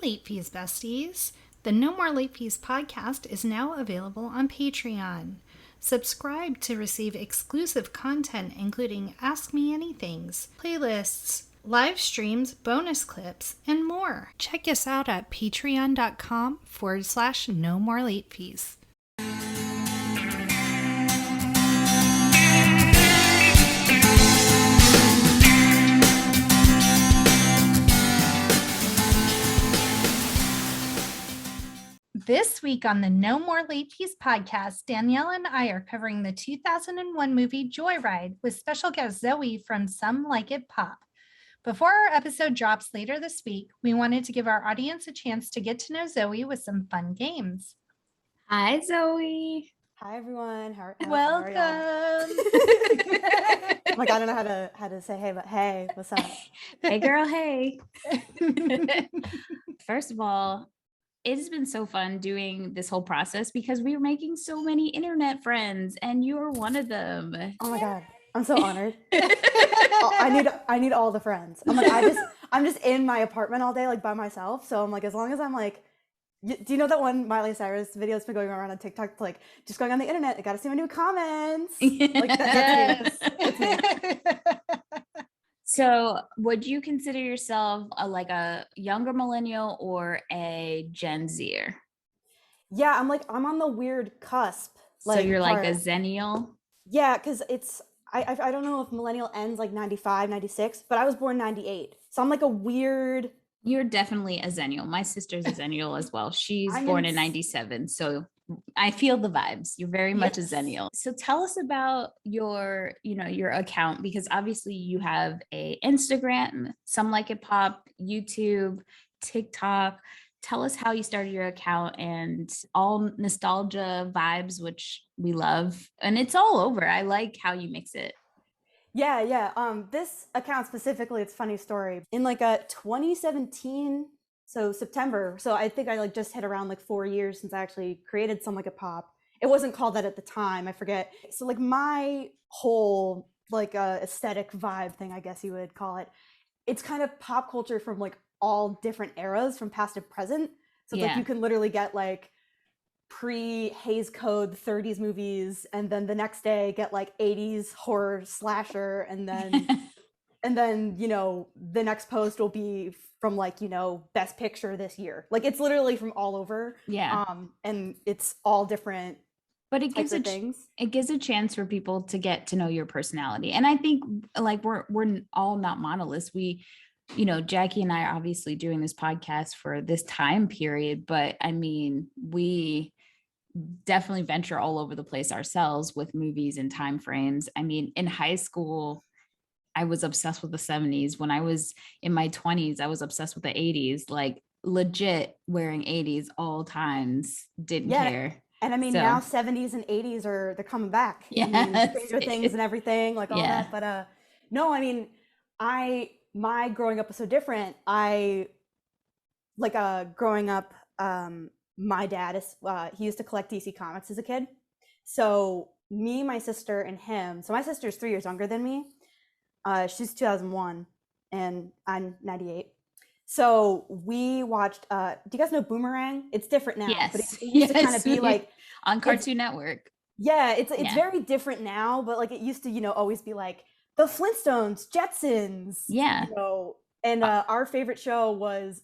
Late Fees besties. The No More Late Fees podcast is now available on Patreon. Subscribe to receive exclusive content including Ask Me Anythings, playlists, live streams, bonus clips, and more. Check us out at patreon.com/no more late fees. This week on the No More Late Fees podcast, Danielle and I are covering the 2001 movie Joyride with special guest Zoe from Some Like It Pop. Before our episode drops later this week, we wanted to give our audience a chance to get to know Zoe with some fun games. Hi, Zoe. Hi, everyone. How are Welcome. y'all? Oh my God, I don't know how to say hey, but hey, what's up? Hey, girl. Hey. First of all, it's been so fun doing this whole process because we were making so many internet friends and you're one of them. Oh my God, I'm so honored. I need all the friends. I'm like, I'm just in my apartment all day, like by myself. So I'm like, as long as I'm like, do you know that one Miley Cyrus video that's been going around on TikTok? It's like, just going on the internet, I got to see my new comments. Like that's me. So would you consider yourself a younger millennial or a Gen Zer? Yeah, I'm on the weird cusp. So you're like a Zennial? Yeah, because I don't know if millennial ends like 95, 96, but I was born 98. So I'm like a weird... You're definitely a Zennial. My sister's a Zennial as well. She's born in 97. So I feel the vibes. You're very much a Zennial. So tell us about your account, because obviously you have a Instagram, Some Like It Pop, YouTube, TikTok. Tell us how you started your account and all nostalgia vibes, which we love. And it's all over. I like how you mix it. Yeah. This account specifically, it's a funny story. In like 2017, so September. So I think I just hit around 4 years since I actually created Some Like It Pop. It wasn't called that at the time, I forget. So my whole aesthetic vibe thing, I guess you would call it. It's kind of pop culture from all different eras from past to present. So it's you can literally get pre-Hays Code 30s movies, and then the next day get 80s horror slasher, and then the next post will be from best picture this year. It's literally from all over. And it's all different. But it gives it gives a chance for people to get to know your personality. And I think we're all not monoliths. We, Jackie and I are obviously doing this podcast for this time period, but I mean, we definitely venture all over the place ourselves with movies and time frames. I mean, in high school, I was obsessed with the 70s. When I was in my 20s, I was obsessed with the 80s, legit wearing 80s all times, didn't care. And I mean, now 70s and 80s they're coming back. Yeah, Stranger Things and everything, all that. But no, I mean, my growing up was so different. Growing up, my dad he used to collect DC Comics as a kid. So me, my sister, and him. So my sister's 3 years younger than me. She's 2001, and I'm 98. So we watched. Do you guys know Boomerang? It's different now, but it used to kind of be on Cartoon Network. Yeah, it's very different now, but it used to always be the Flintstones, Jetsons. Yeah. And our favorite show was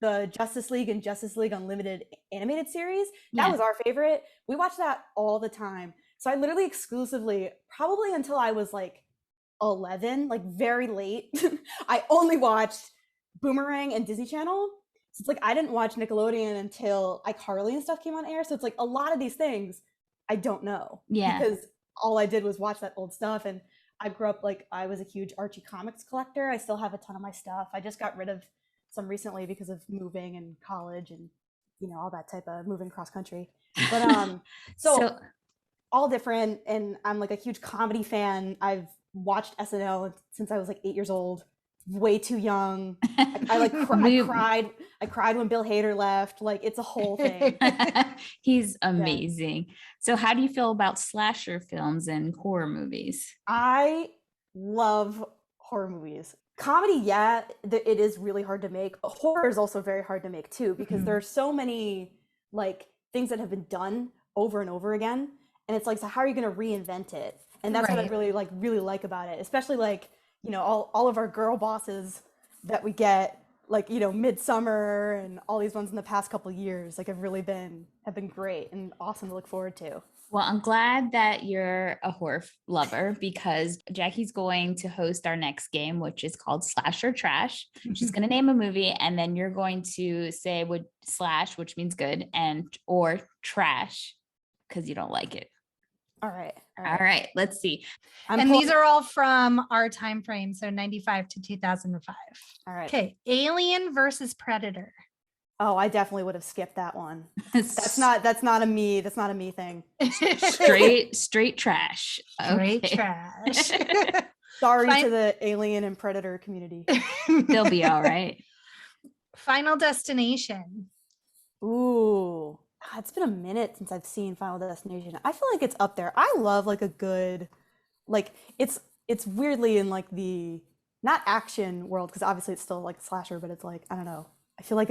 the Justice League and Justice League Unlimited animated series. That was our favorite. We watched that all the time. So I literally exclusively, probably until I was 11, very late, I only watched Boomerang and Disney Channel. So it's I didn't watch Nickelodeon until iCarly and stuff came on air. So it's a lot of these things I don't know. Yeah. Because all I did was watch that old stuff. And I grew up I was a huge Archie comics collector. I still have a ton of my stuff. I just got rid of some recently because of moving and college and all that type of moving cross country. But so all different, and I'm a huge comedy fan. I've watched SNL since I was 8 years old. Way too young. I cried when Bill Hader left. It's a whole thing. He's amazing. Yeah. So how do you feel about slasher films and horror movies? I love horror movies. Comedy, yeah, it is really hard to make. Horror is also very hard to make too, because there are so many like things that have been done over and over again, and it's like, so how are you going to reinvent it? And that's what I Right. really like about it, especially like, all of our girl bosses that we get, like, Midsummer and all these ones in the past couple years, like have been great and awesome to look forward to. Well, I'm glad that you're a horror lover because Jackie's going to host our next game, which is called Slash or Trash. She's going to name a movie, and then you're going to say would slash, which means good, and or trash because you don't like it. All right. All right. Let's see. And these are all from our time frame, so 95 to 2005. All right. Okay, Alien versus Predator. Oh, I definitely would have skipped that one. That's not a me thing. Straight trash. Straight trash. Sorry to the Alien and Predator community. They'll be all right. Final Destination. Ooh, it's been a minute since I've seen Final Destination. I feel like it's up there. I love like a good, like it's weirdly in like the not action world, because obviously it's still like a slasher, but it's like, I don't know. I feel like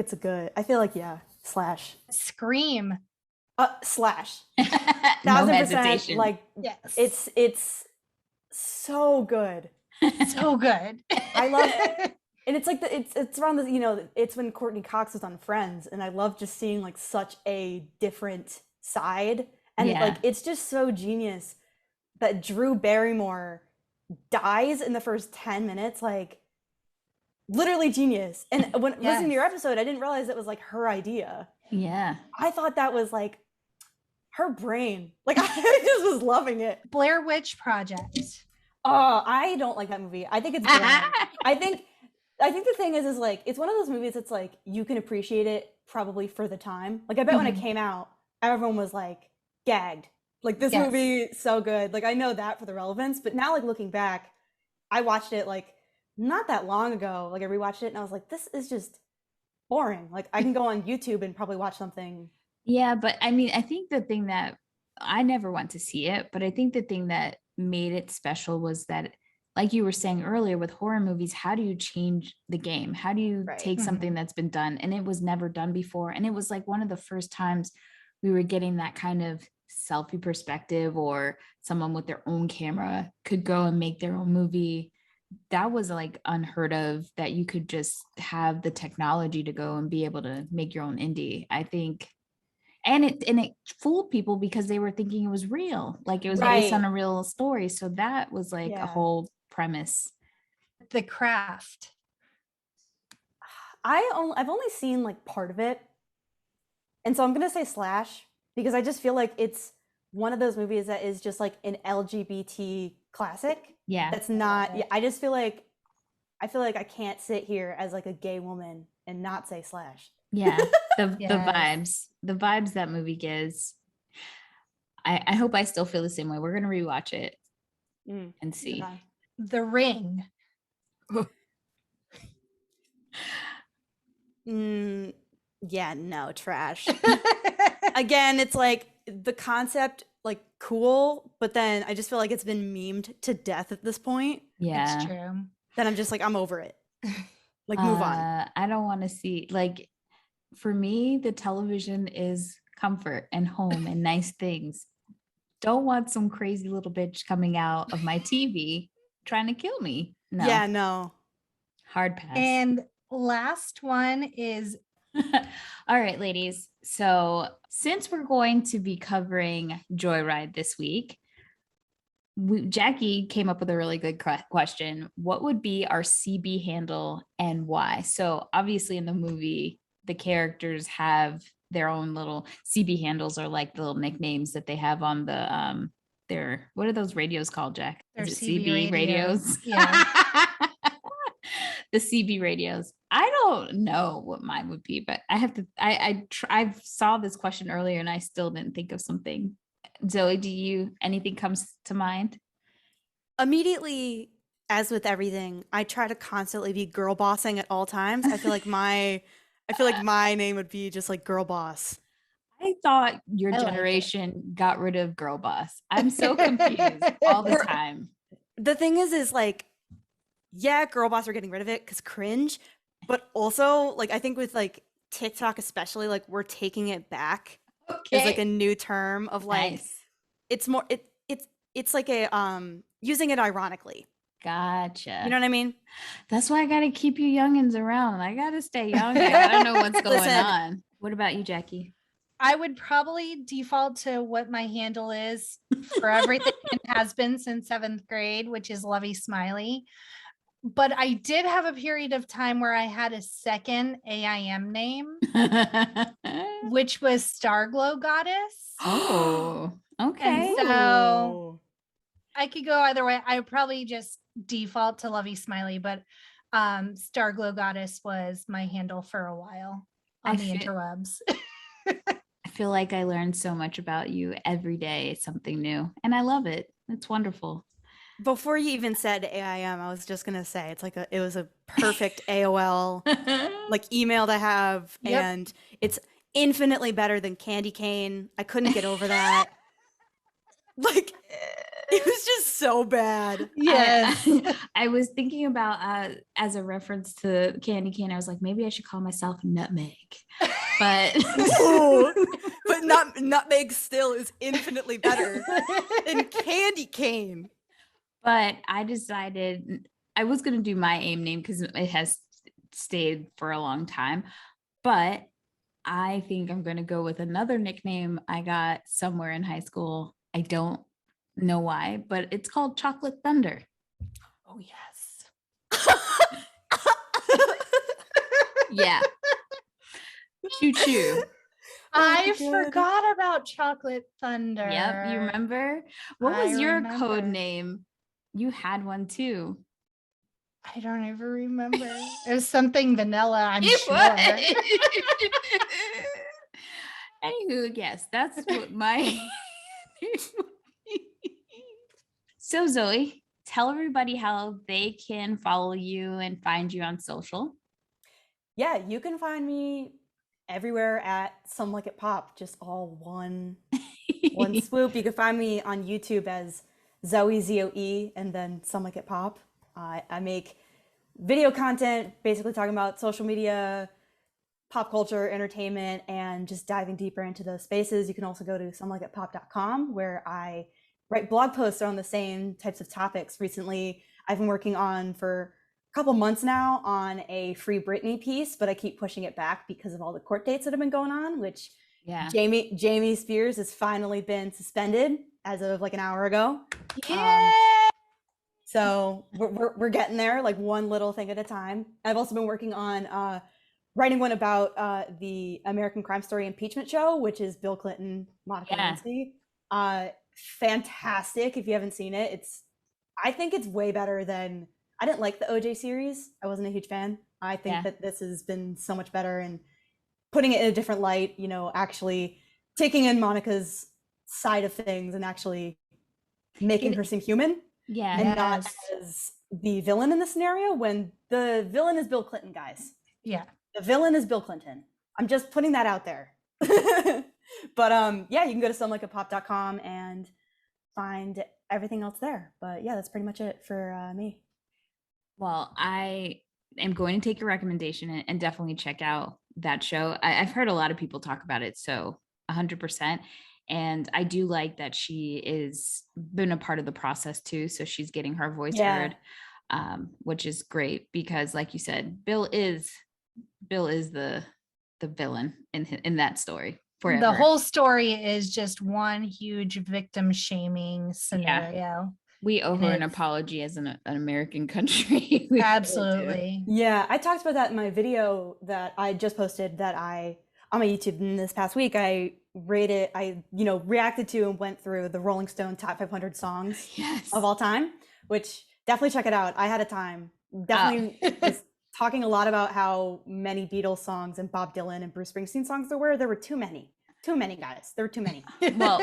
yeah, slash. Scream. Slash. No 1000%. hesitation. Like, yes, it's so good. So good. I love it. And it's like it's around the, it's when Courtney Cox was on Friends, and I love just seeing like such a different side, and like it's just so genius that Drew Barrymore dies in the first 10 minutes, like literally genius. And when listening to your episode, I didn't realize it was like her idea. Yeah. I thought that was like her brain. Like, I just was loving it. Blair Witch Project. Oh, I don't like that movie. I think it's boring. I think the thing is like, it's one of those movies that's like, you can appreciate it probably for the time. Like, I bet when it came out, everyone was like gagged. Like, this movie, so good. Like, I know that for the relevance, but now like looking back, I watched it like not that long ago. Like, I rewatched it and I was like, this is just boring. Like, I can go on YouTube and probably watch something. Yeah, but I mean, I think the thing that I never went to see it, but I think the thing that made it special was that, like you were saying earlier with horror movies, how do you change the game? How do you take something that's been done and it was never done before? And it was like one of the first times we were getting that kind of selfie perspective, or someone with their own camera could go and make their own movie. That was like unheard of, that you could just have the technology to go and be able to make your own indie, I think. And it fooled people because they were thinking it was real, like it was based on a real story. So that was like a whole premise. The Craft. I've only seen like part of it, and so I'm gonna say slash, because I just feel like it's one of those movies that is just like an LGBT classic. Yeah, that's not. Yeah, I feel like I can't sit here as like a gay woman and not say slash. Yeah, the vibes that movie gives. I hope I still feel the same way. We're gonna rewatch it and see. Okay. The Ring. Yeah, no, trash. Again, it's like the concept, like, cool, but then I just feel like it's been memed to death at this point. Yeah, it's true. Then I'm just like, I'm over it. Like, move on. I don't want to see, like, for me, the television is comfort and home and nice things. Don't want some crazy little bitch coming out of my TV trying to kill me. No. Yeah, no. Hard pass. And last one is all right, ladies. So since we're going to be covering Joyride this week, Jackie came up with a really good question. What would be our CB handle and why? So obviously in the movie, the characters have their own little CB handles, or like the little nicknames that they have on the their, what are those radios called, Jack? They're Is it CB radios? Yeah. The CB radios. I don't know what mine would be, but I have to. I saw this question earlier and I still didn't think of something. Zoe, do you, anything comes to mind? Immediately, as with everything, I try to constantly be girl bossing at all times. I feel like my name would be just like Girl Boss. I thought your generation got rid of Girl Boss. I'm so confused all the time. The thing is like, yeah, girl boss are getting rid of it because cringe. But also, like, I think with like TikTok especially, like we're taking it back as like a new term of like Nice. it's more it's like a using it ironically. Gotcha. You know what I mean? That's why I gotta keep you youngins around. I gotta stay young. I gotta know what's going Listen. on. What about you, Jackie? I would probably default to what my handle is for everything and has been since 7th grade, which is Lovey Smiley. But I did have a period of time where I had a second AIM name, which was Starglow Goddess. Oh, okay. And so I could go either way. I would probably just default to Lovey Smiley, but Starglow Goddess was my handle for a while on the interwebs. I feel like I learned so much about you every day. It's something new, and I love it. It's wonderful. Before you even said AIM, I was just gonna say it was a perfect AOL like email to have, and it's infinitely better than Candy Cane. I couldn't get over that. Like it was just so bad. Yes. I was thinking about as a reference to Candy Cane, I was like, maybe I should call myself Nutmeg. But but Nutmeg still is infinitely better than Candy Cane. But I decided I was going to do my AIM name because it has stayed for a long time. But I think I'm going to go with another nickname I got somewhere in high school. I don't know why, but it's called Chocolate Thunder. Oh, yes. Yeah. Choo choo. I forgot about Chocolate Thunder. Yep. You remember? What was your code name? You had one too. I don't ever remember. It was something vanilla, I'm sure. Anywho, yes, that's what my So Zoe, tell everybody how they can follow you and find you on social. Yeah, you can find me everywhere at Some Like It Pop, just all one swoop. You can find me on YouTube as Zoe ZOE and then Some Like It Pop. I make video content basically talking about social media, pop culture, entertainment, and just diving deeper into those spaces. You can also go to somelikeitpop.com where I write blog posts on the same types of topics. Recently, I've been working on for a couple months now on a Free Britney piece, but I keep pushing it back because of all the court dates that have been going on, which Jamie Spears has finally been suspended as of like an hour ago. So we're getting there, like one little thing at a time. I've also been working on writing one about the American Crime Story impeachment show, which is Bill Clinton, Monica Lewinsky. Fantastic. If you haven't seen it, I think it's way better than, I didn't like the OJ series. I wasn't a huge fan. I think that this has been so much better, and putting it in a different light, you know, actually taking in Monica's side of things and actually making her seem human. Yeah. And not as the villain in the scenario, when the villain is Bill Clinton, guys. Yeah. The villain is Bill Clinton. I'm just putting that out there. But yeah, you can go to somelikeitpop.com and find everything else there. But yeah, that's pretty much it for me. Well, I am going to take your recommendation and definitely check out that show. I've heard a lot of people talk about it, so 100%. And I do like that she is been a part of the process too. So she's getting her voice heard, which is great because, like you said, Bill is the villain in that story. Forever. The whole story is just one huge victim shaming scenario. Yeah. We owe her an apology as an American country. Absolutely. Yeah, I talked about that in my video that I just posted that on my YouTube in this past week. I reacted to and went through the Rolling Stone top 500 songs of all time, which definitely check it out. I had a time. Definitely was talking a lot about how many Beatles songs and Bob Dylan and Bruce Springsteen songs there were. There were too many. Too many, guys. There were too many. Well,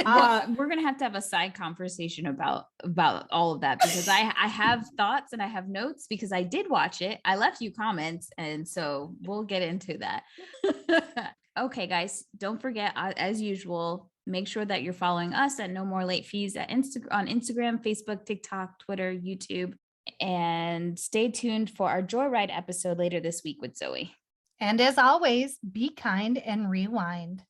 we're gonna have to have a side conversation about all of that, because I have thoughts and I have notes because I did watch it. I left you comments, and so we'll get into that. Okay, guys, don't forget, as usual, make sure that you're following us at No More Late Fees on Instagram, Facebook, TikTok, Twitter, YouTube, And stay tuned for our Joyride episode later this week with Zoe. And as always, be kind and rewind.